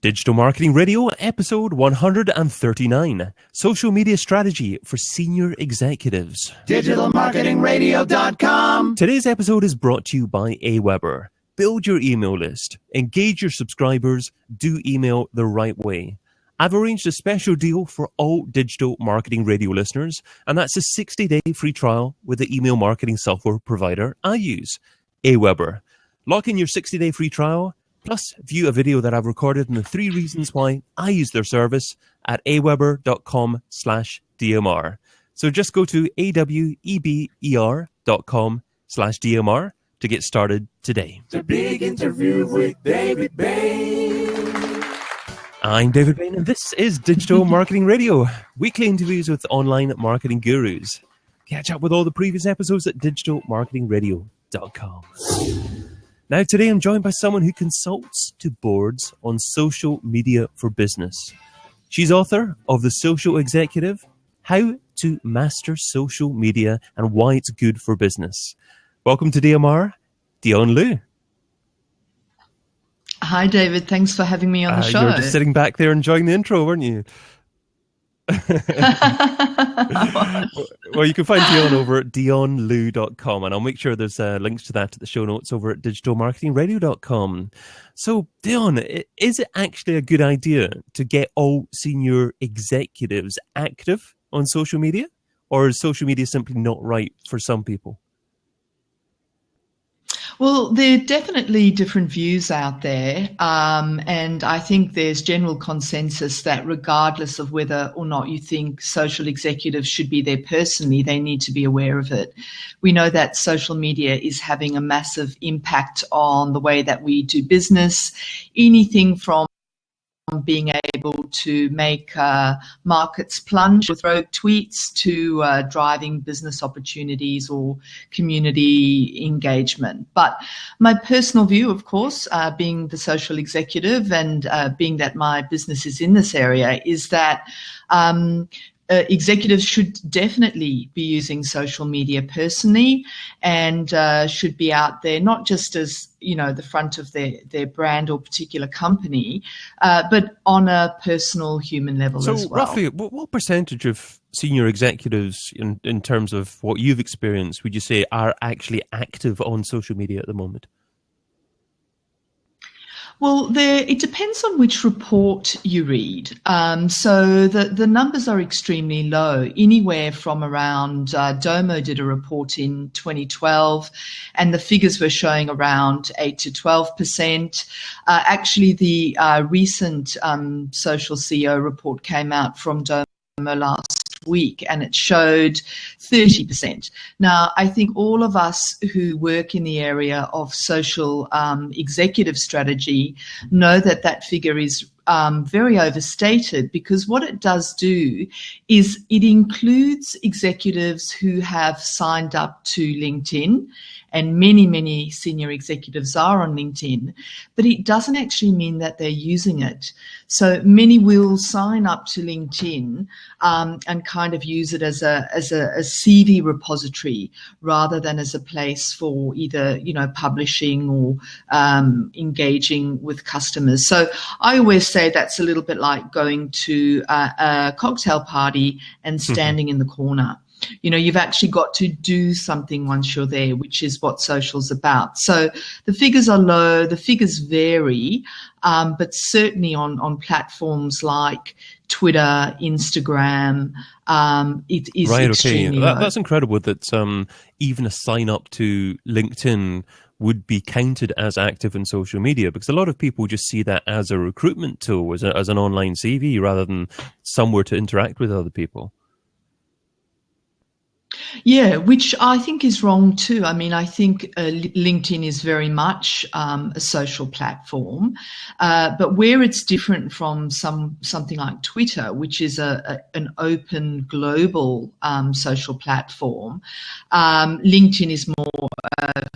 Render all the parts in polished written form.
Digital Marketing Radio, episode 139, Social Media Strategy for Senior Executives. DigitalMarketingRadio.com. Today's episode is brought to you by Aweber. Build your email list, engage your subscribers, do email the right way. I've arranged a special deal for all Digital Marketing Radio listeners, and that's a 60-day free trial with the email marketing software provider I use, Aweber. Lock in your 60-day free trial, plus view a video that I've recorded on the 3 reasons why I use their service at aweber.com/DMR. So just go to aweber.com/DMR to get started today. The big interview with David Bain. I'm David Bain, and this is Digital Marketing Radio, weekly interviews with online marketing gurus. Catch up with all the previous episodes at digitalmarketingradio.com. Now, today I'm joined by someone who consults to boards on social media for business. She's author of The Social Executive, How to Master Social Media and Why It's Good for Business. Welcome to DMR, DIONNE LEW. Hi, David. Thanks for having me on the show. You were just sitting back there enjoying the intro, weren't you? Well, you can find Dionne over at DIONNELEW.com, and I'll make sure there's links to that at the show notes over at digitalmarketingradio.com. So, Dionne, is it actually a good idea to get all senior executives active on social media? Or is social media simply not right for some people? Well, there are definitely different views out there, and I think there's general consensus that regardless of whether or not you think social executives should be there personally, they need to be aware of it. We know that social media is having a massive impact on the way that we do business, anything from being able to make markets plunge with rogue tweets to driving business opportunities or community engagement. But my personal view, of course, being the social executive and being that my business is in this area, is that executives should definitely be using social media personally and should be out there not just as, you know, the front of their brand or particular company, but on a personal human level as well. So roughly, what percentage of senior executives in terms of what you've experienced would you say are actually active on social media at the moment? Well, it depends on which report you read. So the numbers are extremely low, anywhere from around, Domo did a report in 2012, and the figures were showing around 8 to 12%. Actually, the recent social CEO report came out from Domo last week, and it showed 30%. Now, I think all of us who work in the area of social executive strategy know that that figure is very overstated, because what it does do is it includes executives who have signed up to LinkedIn, and many senior executives are on LinkedIn, but it doesn't actually mean that they're using it. So many will sign up to LinkedIn and kind of use it as a CV repository rather than as a place for either, you know, publishing or engaging with customers. So I always say that's a little bit like going to a cocktail party and standing in the corner. You know, you've actually got to do something once you're there, which is what social's about. So the figures are low, the figures vary, but certainly on platforms like Twitter, Instagram, it is extremely low. That's incredible that even a sign up to LinkedIn would be counted as active in social media, because a lot of people just see that as a recruitment tool, as an online CV, rather than somewhere to interact with other people. Yeah, which I think is wrong too. I mean, I think LinkedIn is very much a social platform, but where it's different from something like Twitter, which is an open global social platform, LinkedIn is more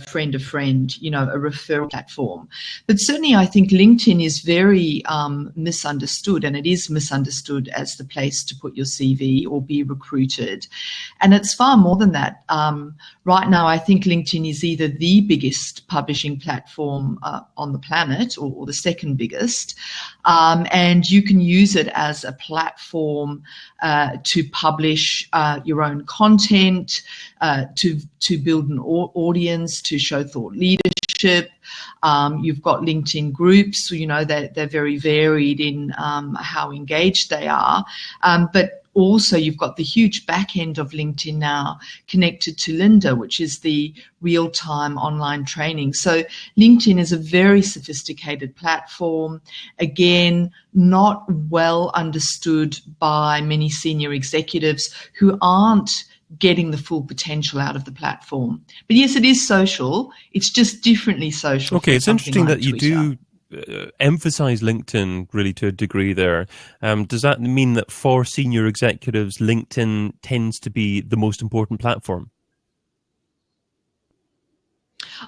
friend of friend, you know, a referral platform. But certainly I think LinkedIn is very misunderstood, and it is misunderstood as the place to put your CV or be recruited. And it's far more than that. Right now, I think LinkedIn is either the biggest publishing platform on the planet or the second biggest. And you can use it as a platform to publish your own content, to build an audience, to show thought leadership. You've got LinkedIn groups, they're very varied in how engaged they are. But also, you've got the huge back end of LinkedIn now connected to Lynda, which is the real-time online training. So LinkedIn is a very sophisticated platform. Again, not well understood by many senior executives who aren't getting the full potential out of the platform. But yes, it is social. It's just differently social. Okay, it's interesting like that you do emphasize LinkedIn really to a degree there. Does that mean that for senior executives, LinkedIn tends to be the most important platform?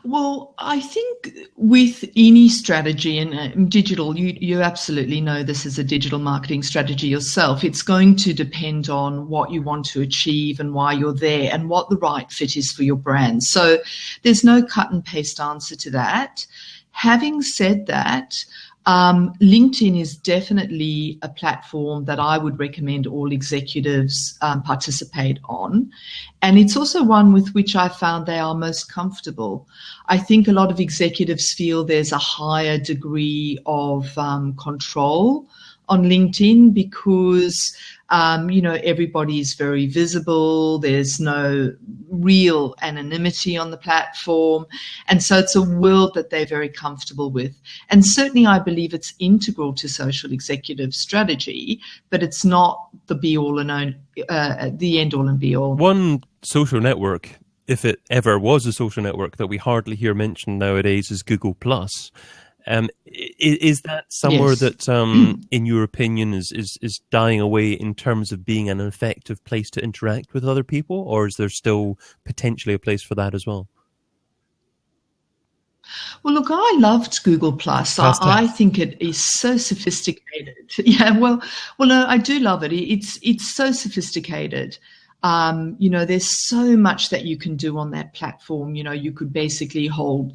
Well, I think with any strategy and digital, you absolutely know this as a digital marketing strategy yourself. It's going to depend on what you want to achieve and why you're there and what the right fit is for your brand. So there's no cut and paste answer to that. Having said that, LinkedIn is definitely a platform that I would recommend all executives participate on. And it's also one with which I found they are most comfortable. I think a lot of executives feel there's a higher degree of control on LinkedIn because, everybody is very visible. There's no real anonymity on the platform. And so it's a world that they're very comfortable with. And certainly I believe it's integral to social executive strategy, but it's not the be-all and the end-all and be-all. One social network, if it ever was a social network, that we hardly hear mentioned nowadays is Google+. Is that somewhere Yes. that, in your opinion, is dying away in terms of being an effective place to interact with other people, or is there still potentially a place for that as well? Well, look, I loved Google Plus. I think it is so sophisticated. Yeah, well, no, I do love it. It's so sophisticated. There's so much that you can do on that platform. You could basically hold,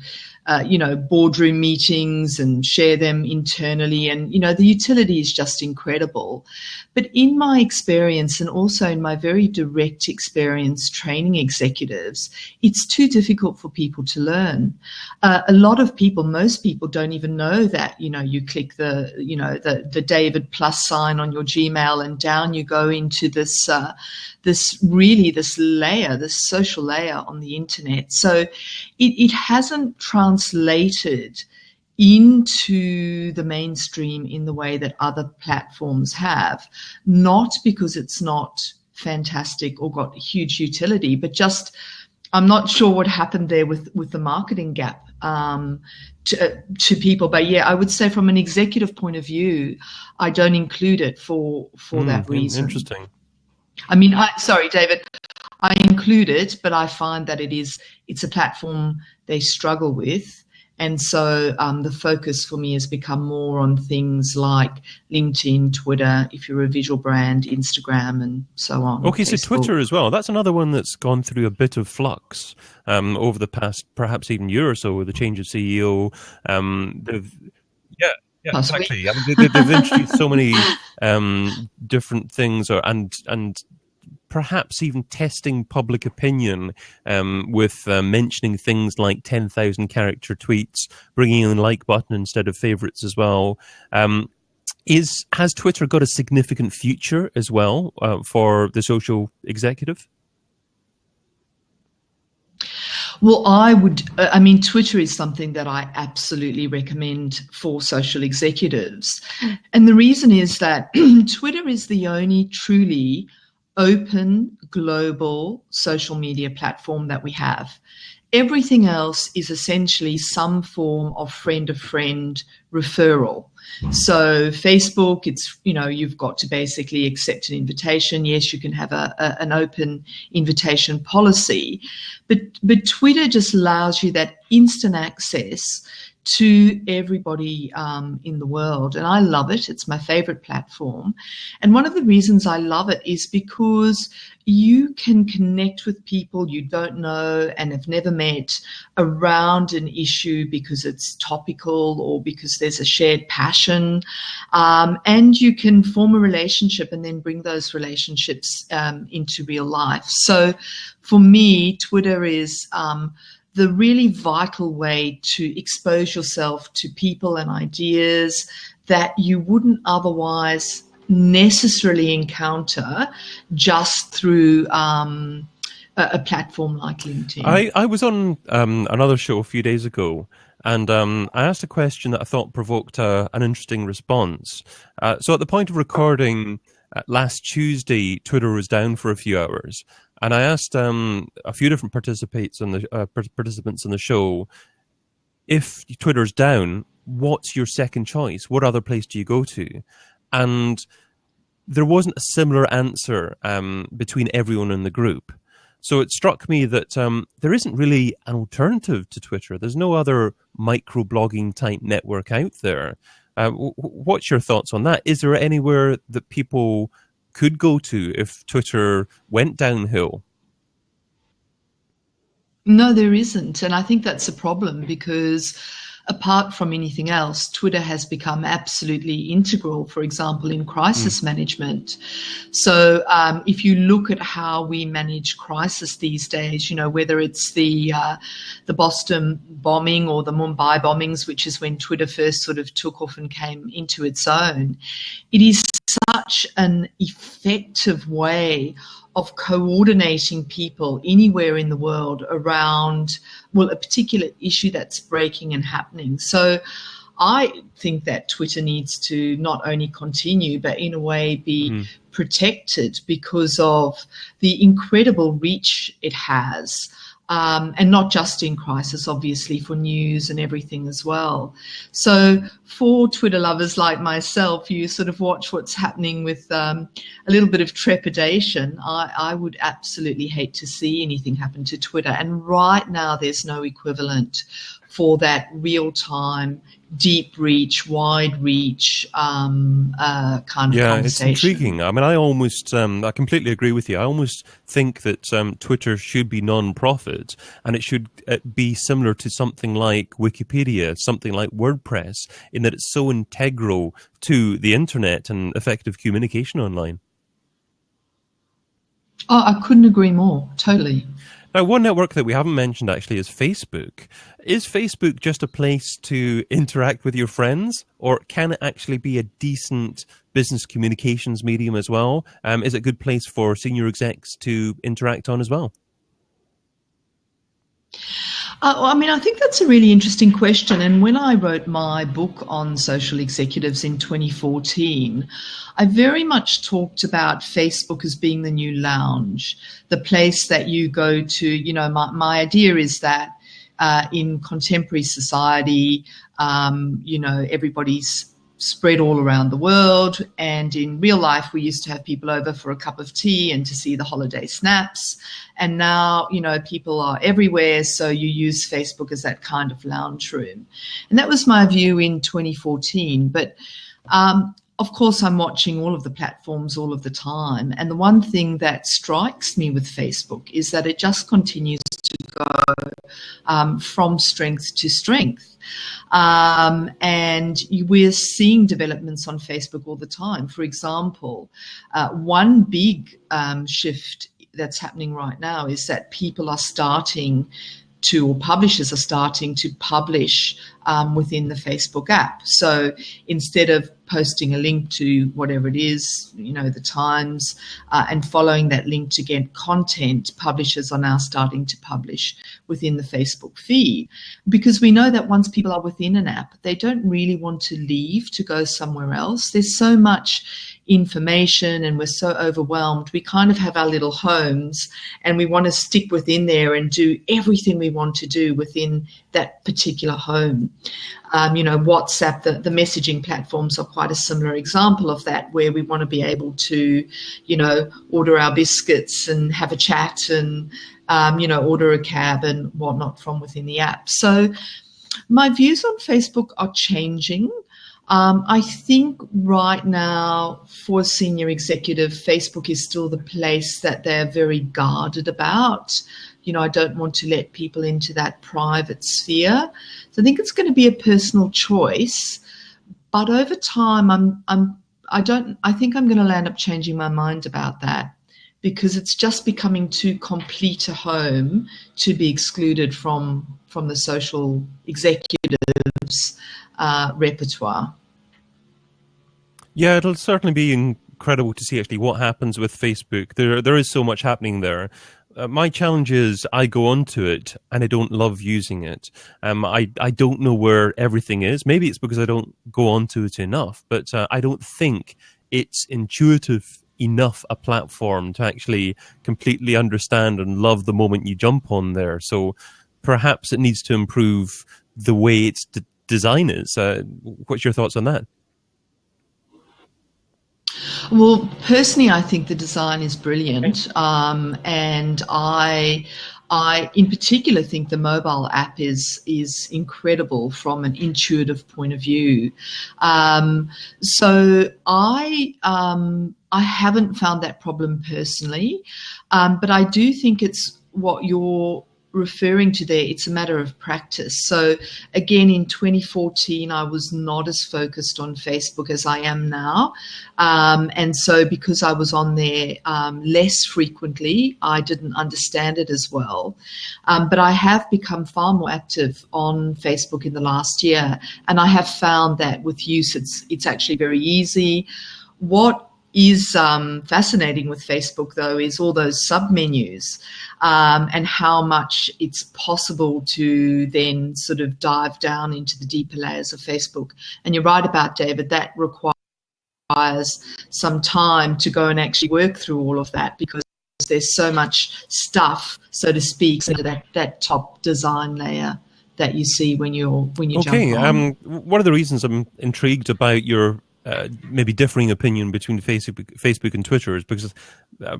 boardroom meetings and share them internally. And, the utility is just incredible. But in my experience and also in my very direct experience training executives, it's too difficult for people to learn. A lot of people, most people don't even know that, you click the David plus sign on your Gmail and down you go into this layer, this social layer on the internet. So it hasn't translated into the mainstream in the way that other platforms have, not because it's not fantastic or got huge utility, but just I'm not sure what happened there with the marketing gap to people. But yeah, I would say from an executive point of view, I don't include it for that reason. Interesting. I mean, sorry, David, I include it, but I find that it's a platform they struggle with. And so the focus for me has become more on things like LinkedIn, Twitter, if you're a visual brand, Instagram, and so on. Okay, so Facebook. Twitter as well. That's another one that's gone through a bit of flux over the past, perhaps even year or so, with the change of CEO. Yeah, exactly. I mean, they've introduced so many different things, and perhaps even testing public opinion with mentioning things like 10,000 character tweets, bringing in the like button instead of favorites as well. Has Twitter got a significant future as well for the social executive? Well, Twitter is something that I absolutely recommend for social executives. And the reason is that Twitter is the only truly open global social media platform that we have. Everything else is essentially some form of friend-of-friend referral. So Facebook, it's, you've got to basically accept an invitation. Yes, you can have an open invitation policy, but Twitter just allows you that instant access to everybody in the world. And I love it. It's my favorite platform. And one of the reasons I love it is because you can connect with people you don't know and have never met around an issue because it's topical or because there's a shared passion. And you can form a relationship and then bring those relationships into real life. So for me, Twitter is the really vital way to expose yourself to people and ideas that you wouldn't otherwise necessarily encounter just through a platform like LinkedIn. I was on another show a few days ago, and I asked a question that I thought provoked an interesting response. So at the point of recording last Tuesday, Twitter was down for a few hours. And I asked a few different participants on the show, if Twitter's down, what's your second choice? What other place do you go to? And there wasn't a similar answer between everyone in the group. So it struck me that there isn't really an alternative to Twitter. There's no other microblogging type network out there. What's your thoughts on that? Is there anywhere that people could go to if Twitter went downhill? No, there isn't. And I think that's a problem because apart from anything else, Twitter has become absolutely integral, for example, in crisis management. So if you look at how we manage crisis these days, you know, whether it's the Boston bombing or the Mumbai bombings, which is when Twitter first sort of took off and came into its own, it is such an effective way of coordinating people anywhere in the world around, well, a particular issue that's breaking and happening. So I think that Twitter needs to not only continue, but in a way be protected because of the incredible reach it has. And not just in crisis, obviously, for news and everything as well. So for Twitter lovers like myself, you sort of watch what's happening with a little bit of trepidation. I would absolutely hate to see anything happen to Twitter. And right now, there's no equivalent for that real-time, deep reach, wide reach kind of conversation. Yeah, it's intriguing. I mean, I completely agree with you. I almost think that Twitter should be non-profit, and it should be similar to something like Wikipedia, something like WordPress, in that it's so integral to the internet and effective communication online. Oh, I couldn't agree more. Totally. Now, one network that we haven't mentioned actually is Facebook. Is Facebook just a place to interact with your friends, or can it actually be a decent business communications medium as well? Is it a good place for senior execs to interact on as well? I mean, I think that's a really interesting question. And when I wrote my book on social executives in 2014, I very much talked about Facebook as being the new lounge, the place that you go to. You know, my idea is that in contemporary society, you know, everybody's spread all around the world. And in real life, we used to have people over for a cup of tea and to see the holiday snaps. And now, you know, people are everywhere. So you use Facebook as that kind of lounge room. And that was my view in 2014. But of course, I'm watching all of the platforms all of the time. And the one thing that strikes me with Facebook is that it just continues to go from strength to strength. And we're seeing developments on Facebook all the time. For example, one big shift that's happening right now is that people are starting to, or publishers are starting to publish within the Facebook app. So instead of posting a link to whatever it is, you know, the Times, and following that link to get content, publishers are now starting to publish within the Facebook feed, because we know that once people are within an app, they don't really want to leave to go somewhere else. There's so much information and we're so overwhelmed. We kind of have our little homes and we want to stick within there and do everything we want to do within that particular home. You know, WhatsApp, the messaging platforms are quite a similar example of that, where we want to be able to, you know, order our biscuits and have a chat and, you know, order a cab and whatnot from within the app. So My views on Facebook are changing. I think right now, for a senior executive, Facebook is still the place that they're very guarded about. I don't want to let people into that private sphere. So I think it's going to be a personal choice. But over time, I think I'm going to land up changing my mind about that, because it's just becoming too complete a home to be excluded from the social executives' repertoire. Yeah, it'll certainly be incredible to see actually what happens with Facebook. There is so much happening there. My challenge is I go onto it and I don't love using it. I don't know where everything is. Maybe it's because I don't go onto it enough, but I don't think it's intuitive enough a platform to actually completely understand and love the moment you jump on there. So perhaps it needs to improve the way its design is. What's your thoughts on that? Well, personally, I think the design is brilliant, and I in particular think the mobile app is incredible from an intuitive point of view. So I haven't found that problem personally, but I do think it's what you're referring to there. It's a matter of practice. So again, in 2014, I was not as focused on Facebook as I am now. And so because I was on there less frequently, I didn't understand it as well. But I have become far more active on Facebook in the last year. And I have found that with use, it's actually very easy. What is fascinating with Facebook, though, is all those sub-menus and how much it's possible to then sort of dive down into the deeper layers of Facebook. And you're right about David, that requires some time to go and actually work through all of that, because there's so much stuff, so to speak, into that top design layer that you see when you jump on. One of the reasons I'm intrigued about your maybe differing opinion between Facebook and Twitter is because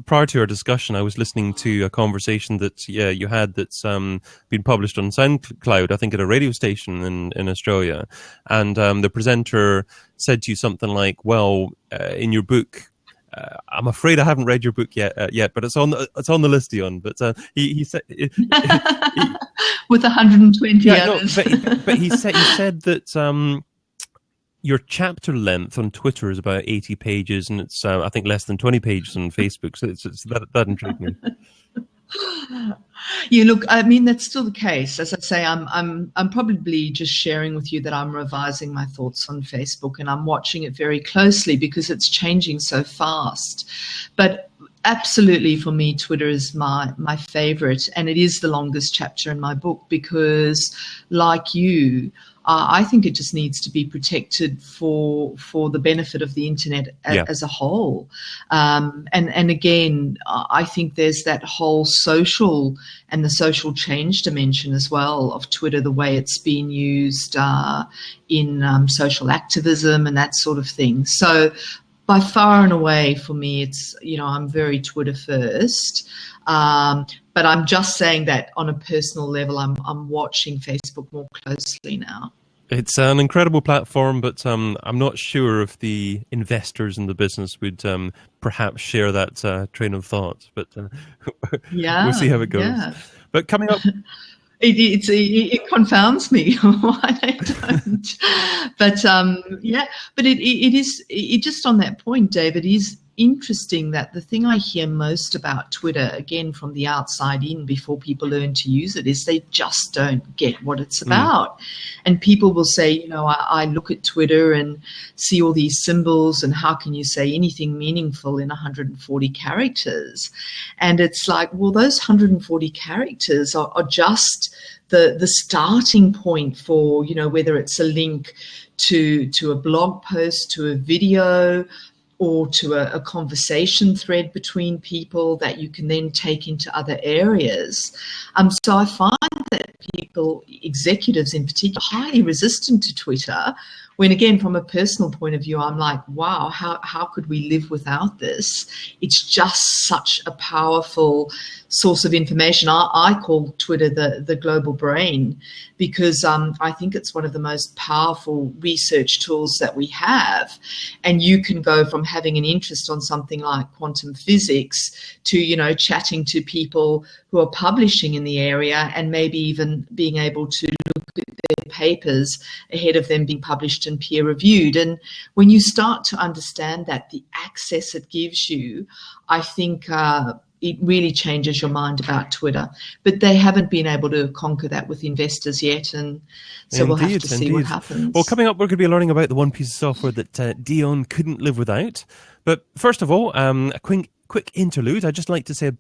prior to our discussion, I was listening to a conversation that you had that's been published on SoundCloud, I think at a radio station in Australia, and the presenter said to you something like, "Well, in your book." I'm afraid I haven't read your book yet, but it's on the list, Dionne. But he said with 120 others. But he said that your chapter length on Twitter is about 80 pages, and it's I think less than 20 pages on Facebook. So it's that intrigued me. Yeah, look, I mean, that's still the case. As I say, I'm probably just sharing with you that I'm revising my thoughts on Facebook, and I'm watching it very closely because it's changing so fast. But absolutely, for me, Twitter is my favorite, and it is the longest chapter in my book because, like you, I think it just needs to be protected for the benefit of the internet as a whole. And again, I think there's that whole social and the social change dimension as well of Twitter, the way it's been used in social activism and that sort of thing. So by far and away, for me, it's, I'm very Twitter first. But I'm just saying that on a personal level, I'm watching Facebook more closely now. It's an incredible platform, but I'm not sure if the investors in the business would perhaps share that train of thought. But we'll see how it goes. Yeah. But coming up... It confounds me why they don't. But but it just on that point, David, is interesting that the thing I hear most about Twitter, again from the outside in, before people learn to use it, is they just don't get what it's about. And people will say, I look at Twitter and see all these symbols, and how can you say anything meaningful in 140 characters? And it's like, well, those 140 characters are just the starting point for, whether it's a link to a blog post, to a video, or to a conversation thread between people that you can then take into other areas. So I find that people, executives in particular, highly resistant to Twitter. When again, from a personal point of view, I'm like, wow, how could we live without this? It's just such a powerful source of information. I call Twitter the global brain, because I think it's one of the most powerful research tools that we have. And you can go from having an interest on something like quantum physics to, you know, chatting to people who are publishing in the area, and maybe even being able to look at their papers ahead of them being published and peer reviewed. And when you start to understand that, the access it gives you, I think it really changes your mind about Twitter. But they haven't been able to conquer that with investors yet, and so we'll have to see what happens. Well, coming up, we're going to be learning about the one piece of software that Dion couldn't live without. But first of all, a quick interlude. I'd just like to say a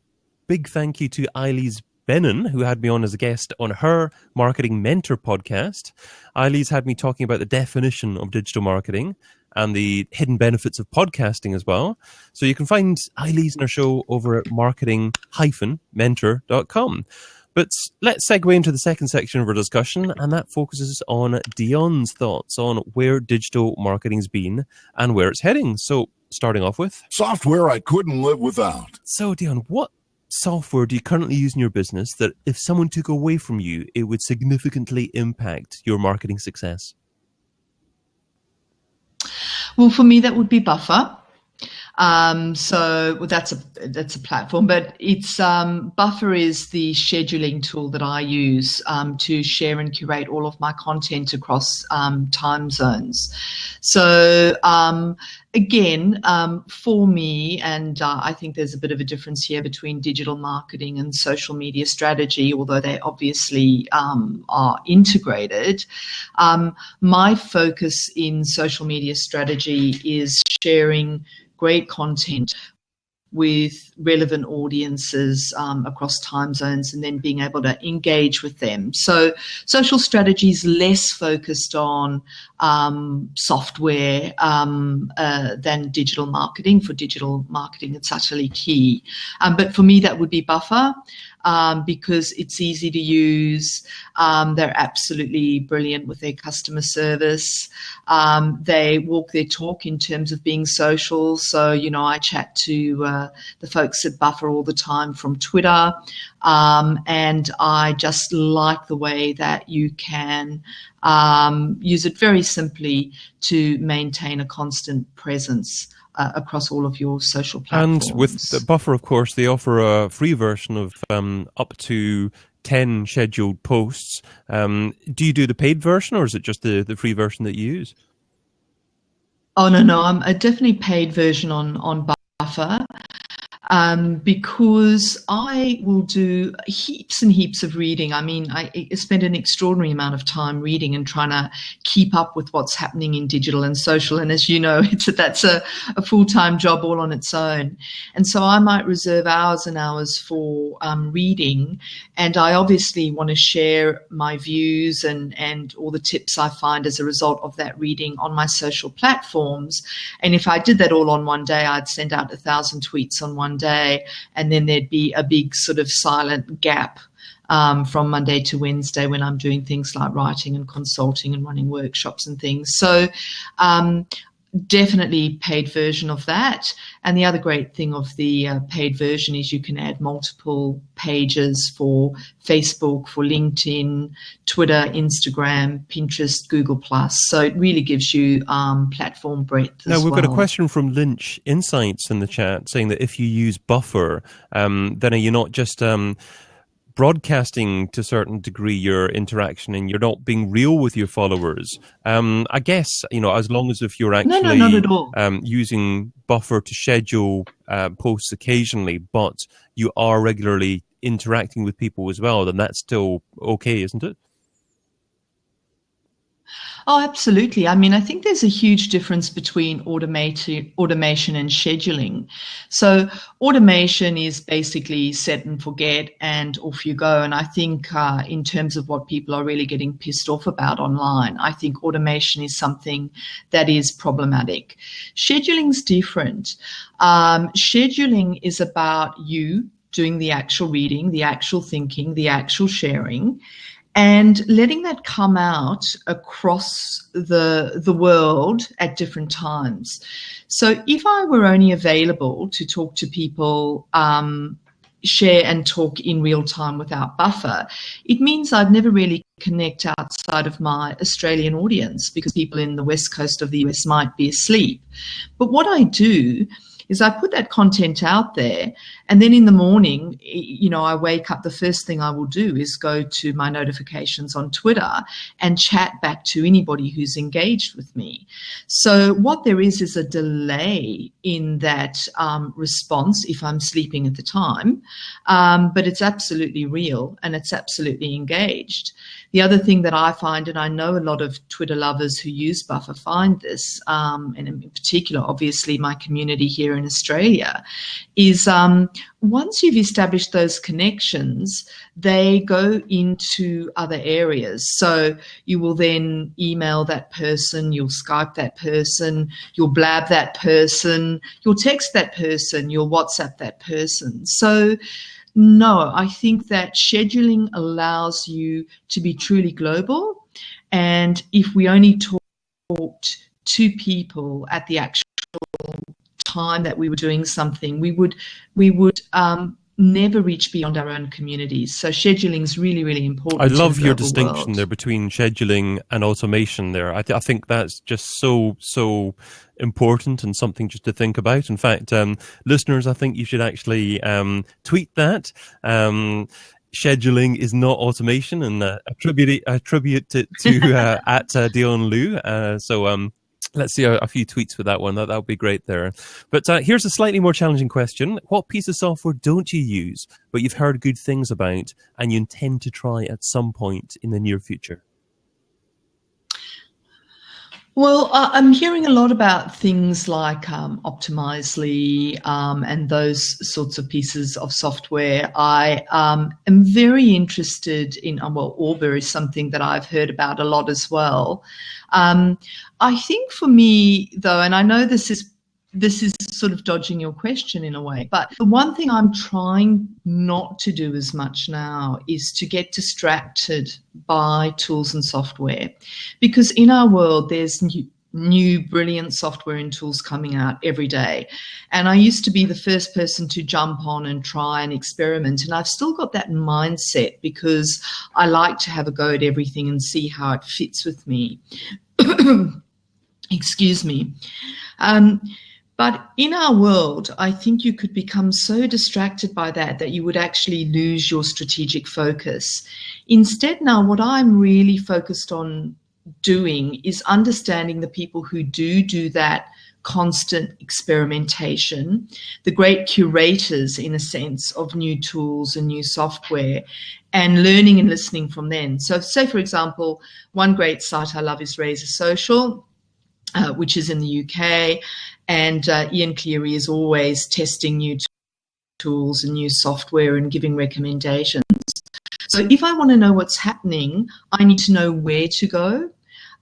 big thank you to Eilise Bennon, who had me on as a guest on her Marketing Mentor podcast. Eilise had me talking about the definition of digital marketing and the hidden benefits of podcasting as well. So you can find Eilise and her show over at marketing-mentor.com. But let's segue into the second section of our discussion, and that focuses on Dionne's thoughts on where digital marketing's been and where it's heading. So starting off with software I couldn't live without. So Dionne, what software do you currently use in your business that if someone took away from you, it would significantly impact your marketing success? Well, for me, that would be Buffer. That's a platform, but it's Buffer is the scheduling tool that I use to share and curate all of my content across time zones. So again, for me, and I think there's a bit of a difference here between digital marketing and social media strategy, although they obviously are integrated. My focus in social media strategy is sharing great content with relevant audiences across time zones, and then being able to engage with them. So social strategy is less focused on software than digital marketing. For digital marketing, it's utterly key. But for me, that would be Buffer. Because it's easy to use. They're absolutely brilliant with their customer service. They walk their talk in terms of being social. So, you know, I chat to the folks at Buffer all the time from Twitter. And I just like the way that you can use it very simply to maintain a constant presence across all of your social platforms. And with the Buffer, of course, they offer a free version of up to 10 scheduled posts. Do you do the paid version, or is it just the free version that you use? Oh, no, I'm a definitely paid version on Buffer. Because I will do heaps and heaps of reading. I mean, I spend an extraordinary amount of time reading and trying to keep up with what's happening in digital and social. And as you know, that's a full-time job all on its own. And so I might reserve hours and hours for reading. And I obviously want to share my views and all the tips I find as a result of that reading on my social platforms. And if I did that all on one day, I'd send out 1,000 tweets on one day, and then there'd be a big sort of silent gap from Monday to Wednesday when I'm doing things like writing and consulting and running workshops and things. So definitely paid version of that. And the other great thing of the paid version is you can add multiple pages for Facebook, for LinkedIn, Twitter, Instagram, Pinterest, Google+. So it really gives you platform breadth as well. Now, we've got a question from Lynch Insights in the chat saying that if you use Buffer, then are you not just broadcasting to a certain degree your interaction, and you're not being real with your followers? I guess, you know, as long as if you're actually No, not at all. Using Buffer to schedule posts occasionally, but you are regularly interacting with people as well, then that's still okay, isn't it? Oh, absolutely. I mean, I think there's a huge difference between automation and scheduling. So automation is basically set and forget and off you go. And I think in terms of what people are really getting pissed off about online, I think automation is something that is problematic. Scheduling's different. Scheduling is about you doing the actual reading, the actual thinking, the actual sharing. and letting that come out across the world at different times. So if I were only available to talk to people, share and talk in real time without buffer, it means I'd never really connect outside of my Australian audience, because people in the west coast of the US might be asleep. But what I do is I put that content out there, and then in the morning, I wake up, the first thing I will do is go to my notifications on Twitter and chat back to anybody who's engaged with me. So what there is a delay in that response if I'm sleeping at the time, but it's absolutely real and it's absolutely engaged. The other thing that I find, and I know a lot of Twitter lovers who use Buffer find this, and in particular, obviously, my community here in Australia, is once you've established those connections, they go into other areas. So you will then email that person, you'll Skype that person, you'll blab that person, you'll text that person, you'll WhatsApp that person. So no, I think that scheduling allows you to be truly global. And if we only talked to people at the actual time that we were doing something, we would never reach beyond our own communities. So scheduling is really, really important. I love your distinction there between scheduling and automation there. I think that's just so important and something just to think about. In fact, listeners, I think you should actually tweet that. Scheduling is not automation, and attribute it to at DIONNE LEW. So let's see a few tweets with that one. That would be great there. But here's a slightly more challenging question. What piece of software don't you use, but you've heard good things about and you intend to try at some point in the near future? Well, I'm hearing a lot about things like Optimizely and those sorts of pieces of software. I am very interested in, Auber is something that I've heard about a lot as well. I think for me, though, and I know this is sort of dodging your question in a way, but the one thing I'm trying not to do as much now is to get distracted by tools and software, because in our world there's new brilliant software and tools coming out every day, and I used to be the first person to jump on and try and experiment, and I've still got that mindset because I like to have a go at everything and see how it fits with me. Excuse me. But in our world, I think you could become so distracted by that you would actually lose your strategic focus. Instead, now what I'm really focused on doing is understanding the people who do that constant experimentation, the great curators, in a sense, of new tools and new software, and learning and listening from them. So say, for example, one great site I love is Razor Social, which is in the UK, and Ian Cleary is always testing new tools and new software and giving recommendations. So if I want to know what's happening, I need to know where to go.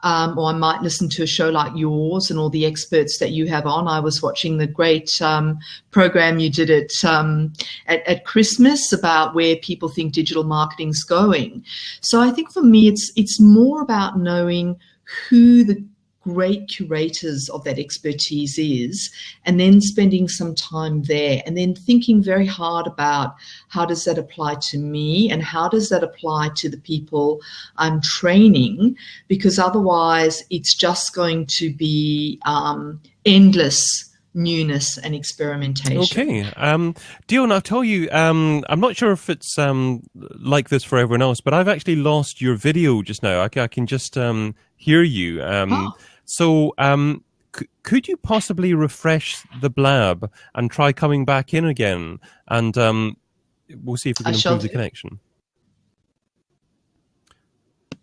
Or I might listen to a show like yours and all the experts that you have on. I was watching the great program you did at Christmas about where people think digital marketing's going. So I think for me, it's more about knowing who the great curators of that expertise is, and then spending some time there, and then thinking very hard about how does that apply to me and how does that apply to the people I'm training, because otherwise it's just going to be endless newness and experimentation. Okay. Dionne, I'll tell you, I'm not sure if it's like this for everyone else, but I've actually lost your video just now. I can just hear you. So could you possibly refresh the blab and try coming back in again? And we'll see if we can improve the connection.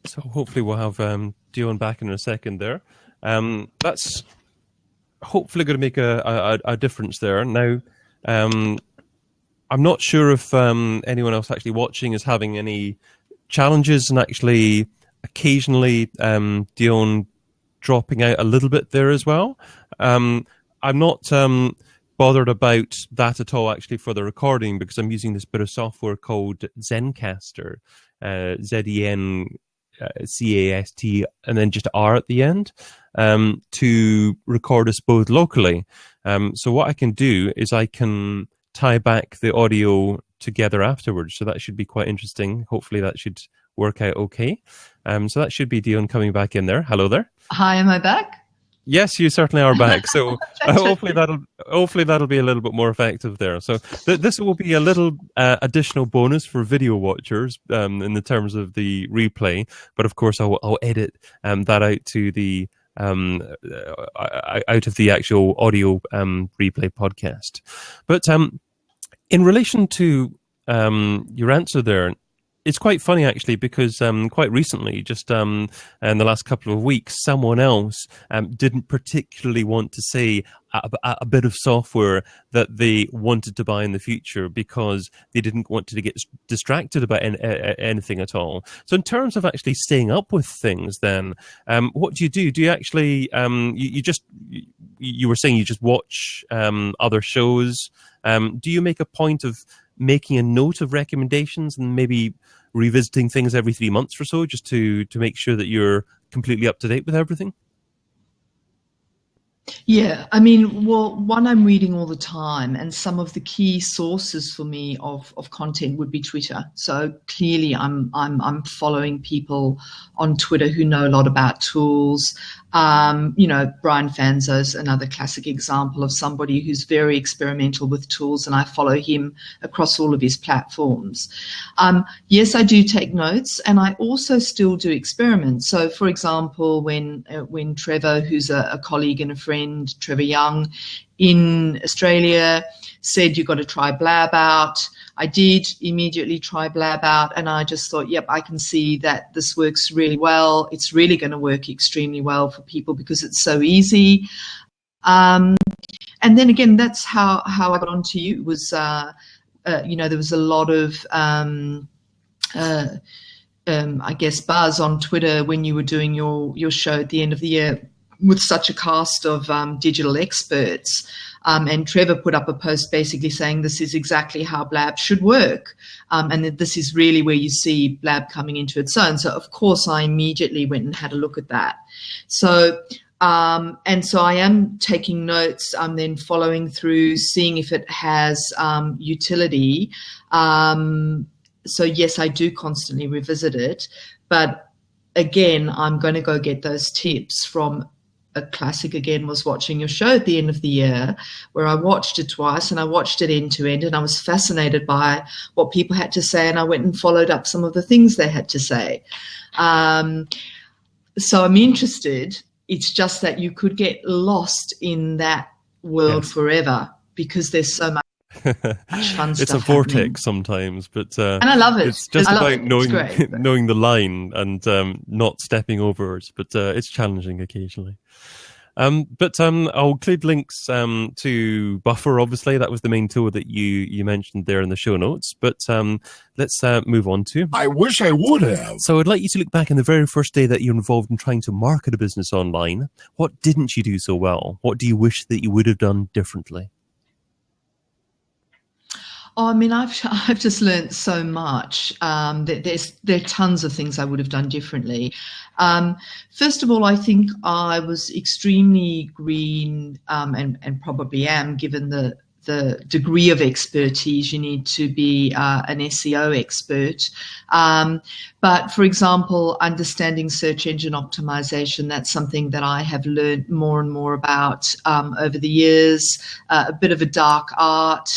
So hopefully we'll have Dionne back in a second there. That's hopefully going to make a difference there. Now, I'm not sure if anyone else actually watching is having any challenges, and actually occasionally Dionne dropping out a little bit there as well. I'm not bothered about that at all actually for the recording, because I'm using this bit of software called Zencaster, Zencaster, and then just R at the end, to record us both locally. So what I can do is I can tie back the audio together afterwards. So that should be quite interesting. Hopefully that should work out okay. So that should be Dionne coming back in there. Hello there. Hi, am I back? Yes, you certainly are back. So hopefully that'll be a little bit more effective there. So this will be a little additional bonus for video watchers in the terms of the replay. But of course, I'll edit that out to the out of the actual audio replay podcast. But in relation to your answer there, it's quite funny actually, because quite recently, just in the last couple of weeks, someone else didn't particularly want to say a bit of software that they wanted to buy in the future because they didn't want to get distracted about anything at all. So in terms of actually staying up with things, then what do you do? Do you actually you were saying you just watch other shows? Do you make a point of making a note of recommendations and maybe revisiting things every 3 months or so, just to make sure that you're completely up to date with everything? Yeah, I mean, well, one, I'm reading all the time, and some of the key sources for me of content would be Twitter. So clearly, I'm following people on Twitter who know a lot about tools. Brian Fanzo's another classic example of somebody who's very experimental with tools, and I follow him across all of his platforms. Yes, I do take notes, and I also still do experiments. So, for example, when Trevor, who's a colleague and a friend, Trevor Young in Australia, said you've got to try Blab out, I did immediately try Blab out, and I just thought, yep, I can see that this works really well. It's really going to work extremely well for people because it's so easy. And then again, that's how I got onto you. Was there was a lot of I guess buzz on Twitter when you were doing your show at the end of the year with such a cast of digital experts. And Trevor put up a post basically saying this is exactly how Blab should work, and that this is really where you see Blab coming into its own. So, of course, I immediately went and had a look at that. So, so I am taking notes. I'm then following through, seeing if it has utility. So, yes, I do constantly revisit it. But, again, I'm going to go get those tips from a classic, again, was watching your show at the end of the year, where I watched it twice and I watched it end to end, and I was fascinated by what people had to say, and I went and followed up some of the things they had to say. So I'm interested. It's just that you could get lost in that world forever because there's so much fun stuff. It's a vortex happening sometimes, but and I love it. It's just about knowing knowing the line and not stepping over it, but it's challenging occasionally. But I'll include links to Buffer. Obviously, that was the main tool that you mentioned there in the show notes. But let's move on to. I wish I would have. So I'd like you to look back in the very first day that you're involved in trying to market a business online. What didn't you do so well? What do you wish that you would have done differently? Oh, I mean, I've just learned so much. There are tons of things I would have done differently. First of all, I think I was extremely green, and probably am, given the degree of expertise you need to be an SEO expert. But for example, understanding search engine optimization, that's something that I have learned more and more about over the years, a bit of a dark art.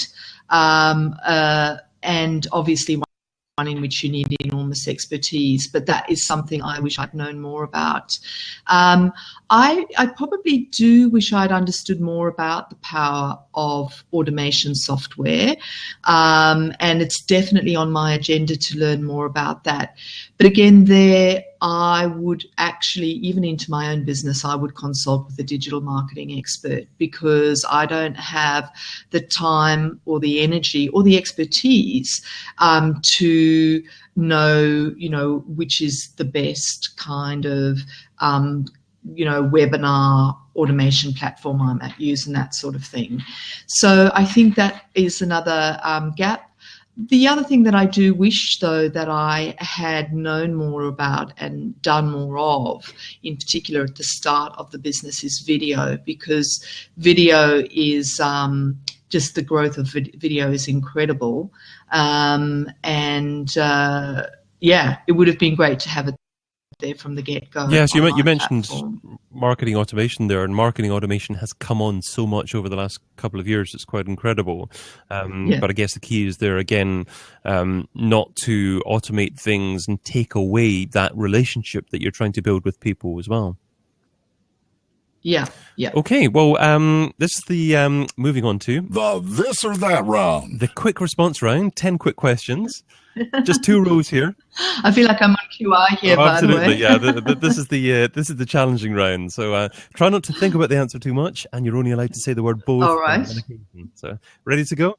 And obviously one in which you need enormous expertise, but that is something I wish I'd known more about. I probably do wish I'd understood more about the power of automation software, and it's definitely on my agenda to learn more about that. But again, there I would actually, even into my own business, I would consult with a digital marketing expert, because I don't have the time or the energy or the expertise to know, which is the best kind of, webinar automation platform I'm at use and that sort of thing. So I think that is another gap. The other thing that I do wish, though, that I had known more about and done more of, in particular at the start of the business, is video, because video is just the growth of video is incredible. It would have been great to have it there from the get-go. Yes, you mentioned platform. marketing automation there, and marketing automation has come on so much over the last couple of years. It's quite incredible. But I guess the key is there again, not to automate things and take away that relationship that you're trying to build with people as well. Yeah. Okay, well, this is the moving on to The this or that round. the quick response round. 10 quick questions. Just 2 rows here. I feel like I'm on QI here, by the way. Absolutely, yeah. This is the challenging round. So try not to think about the answer too much, and you're only allowed to say the word both. All right. on one occasion. So ready to go?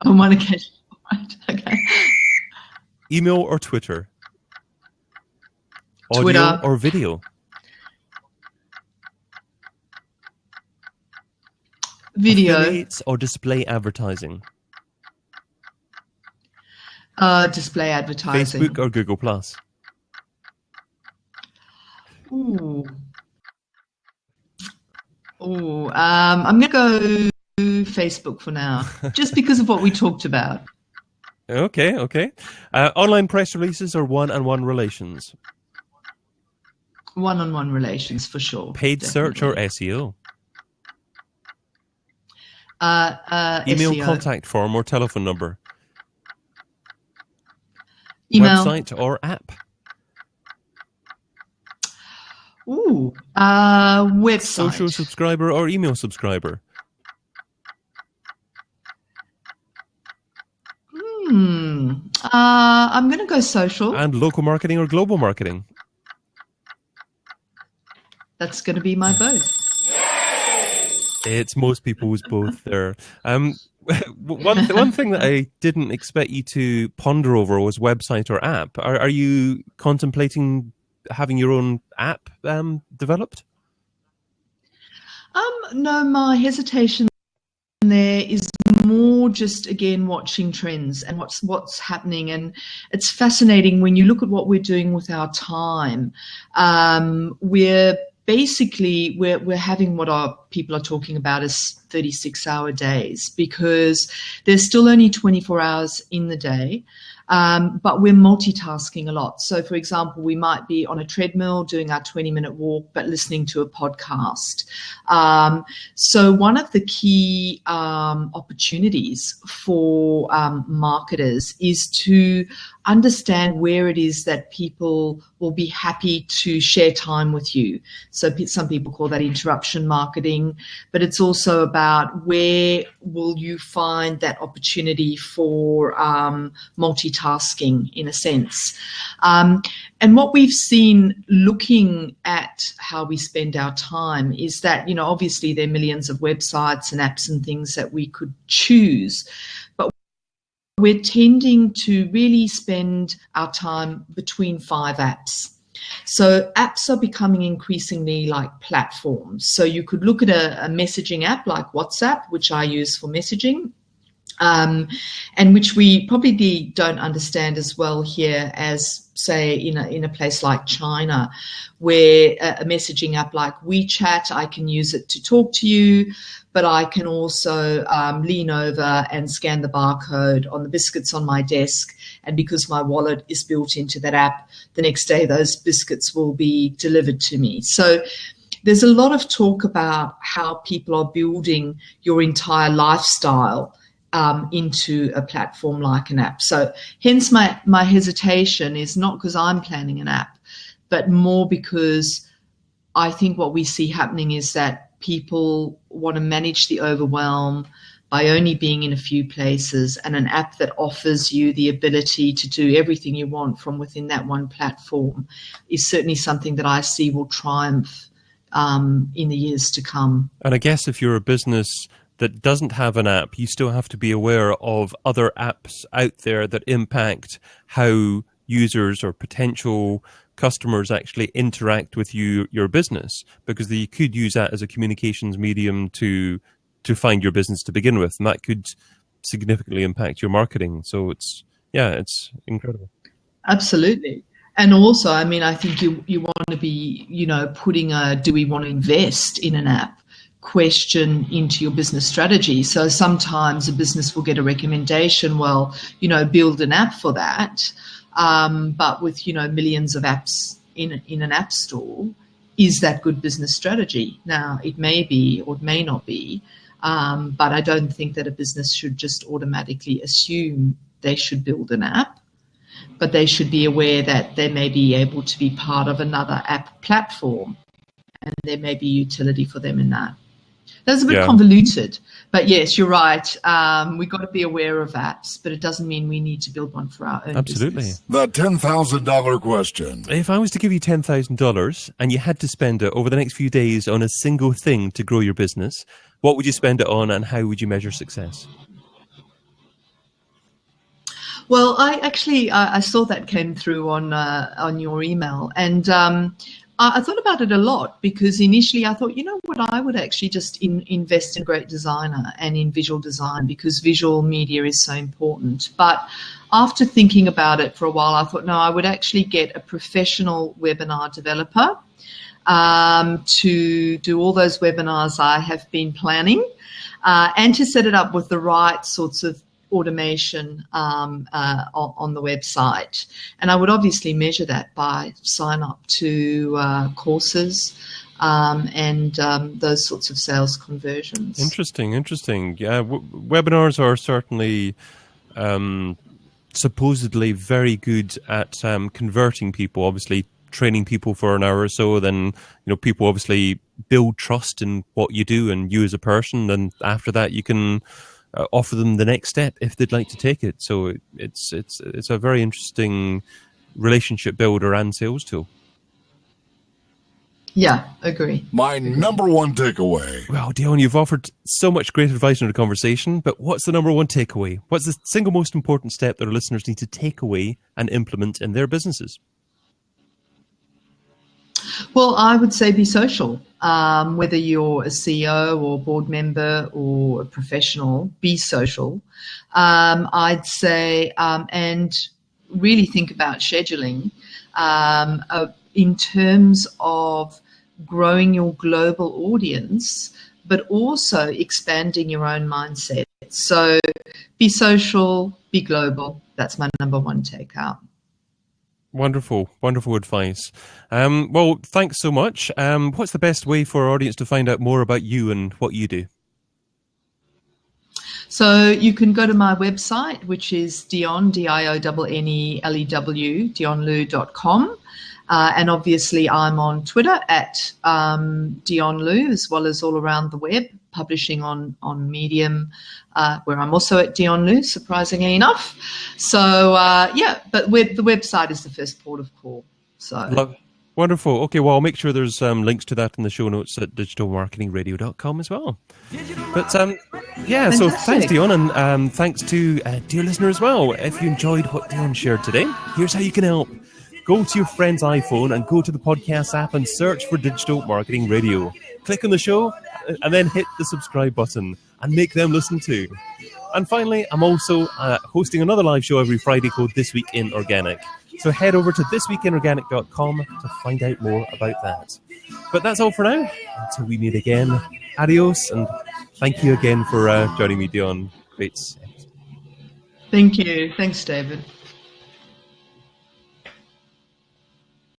On one occasion. Right. Okay. Email or Twitter? Audio Twitter. or video? Video. Affiliates or display advertising? Display advertising. Facebook or Google Plus? Ooh. I'm going to go Facebook for now, just because of what we talked about. Okay. Online press releases or one-on-one relations? One-on-one relations, for sure. Paid search or SEO? Email SEO. contact form or telephone number? Email. Website or app? Website. Social subscriber or email subscriber? I'm going to go social. And local marketing or global marketing? That's going to be my both. It's most people's both there. One thing that I didn't expect you to ponder over was website or app. Are you contemplating having your own app developed? No, my hesitation there is more just, again, watching trends and what's happening. And it's fascinating when you look at what we're doing with our time. We're having what our people are talking about as 36-hour days, because there's still only 24 hours in the day. But we're multitasking a lot. So, for example, we might be on a treadmill doing our 20-minute walk, but listening to a podcast. So one of the key opportunities for marketers is to understand where it is that people will be happy to share time with you. So some people call that interruption marketing, but it's also about where will you find that opportunity for multitasking, in a sense. And what we've seen looking at how we spend our time is that, obviously there are millions of websites and apps and things that we could choose, but we're tending to really spend our time between 5 apps. So apps are becoming increasingly like platforms. So you could look at a messaging app like WhatsApp, which I use for messaging, and which we probably don't understand as well here as, say, in a place like China, where a messaging app like WeChat, I can use it to talk to you, but I can also lean over and scan the barcode on the biscuits on my desk. And because my wallet is built into that app, the next day those biscuits will be delivered to me. So there's a lot of talk about how people are building your entire lifestyle into a platform like an app. So hence my hesitation is not because I'm planning an app, but more because I think what we see happening is that people want to manage the overwhelm by only being in a few places, and an app that offers you the ability to do everything you want from within that one platform is certainly something that I see will triumph in the years to come. And I guess if you're a business that doesn't have an app, you still have to be aware of other apps out there that impact how users or potential customers actually interact with your business, because they could use that as a communications medium to find your business to begin with, and that could significantly impact your marketing. So it's incredible. Absolutely. And also, I mean, I think you want to be, putting a do we want to invest in an app question into your business strategy. So sometimes a business will get a recommendation, well, build an app for that. But with, millions of apps in an app store, is that good business strategy? Now, it may be or it may not be, but I don't think that a business should just automatically assume they should build an app, but they should be aware that they may be able to be part of another app platform, and there may be utility for them in that. That's a bit convoluted, but yes, you're right. We've got to be aware of apps, but it doesn't mean we need to build one for our own business. The $10,000 question. If I was to give you $10,000 and you had to spend it over the next few days on a single thing to grow your business, what would you spend it on, and how would you measure success? Well, I saw that came through on your email, and I thought about it a lot, because initially I thought, I would actually just invest in a great designer and in visual design, because visual media is so important. But after thinking about it for a while, I thought, no, I would actually get a professional webinar developer to do all those webinars I have been planning, and to set it up with the right sorts of automation on the website. And I would obviously measure that by sign up to courses and those sorts of sales conversions. Interesting. Yeah, webinars are certainly supposedly very good at converting people. Obviously, training people for an hour or so, then people obviously build trust in what you do and you as a person, and after that you can offer them the next step if they'd like to take it. So it's a very interesting relationship builder and sales tool. Yeah, agree. My number one takeaway. Well, Dionne, you've offered so much great advice in the conversation, but what's the number one takeaway? What's the single most important step that our listeners need to take away and implement in their businesses? Well, I would say be social. Whether you're a CEO or board member or a professional, be social. I'd say, and really think about scheduling in terms of growing your global audience, but also expanding your own mindset. So be social, be global. That's my number one takeout. Wonderful advice. Well, thanks so much. What's the best way for our audience to find out more about you and what you do? So you can go to my website, which is DIONNE, DIONNELEW, DIONNELEW.com. And obviously I'm on Twitter at DIONNE LEW, as well as all around the web, publishing on Medium, where I'm also at DIONNE LEW, surprisingly enough. So, but the website is the first port of call. So Wonderful. Okay, well, I'll make sure there's links to that in the show notes at digitalmarketingradio.com as well. But yeah, so thanks, Dionne, and thanks to dear listener as well. If you enjoyed what Dionne shared today, here's how you can help. Go to your friend's iPhone and go to the podcast app and search for Digital Marketing Radio. Click on the show and then hit the subscribe button and make them listen too. And finally, I'm also hosting another live show every Friday called This Week in Organic. So head over to thisweekinorganic.com to find out more about that. But that's all for now. Until we meet again, adios, and thank you again for joining me, Dionne. Great. Thank you. Thanks, David.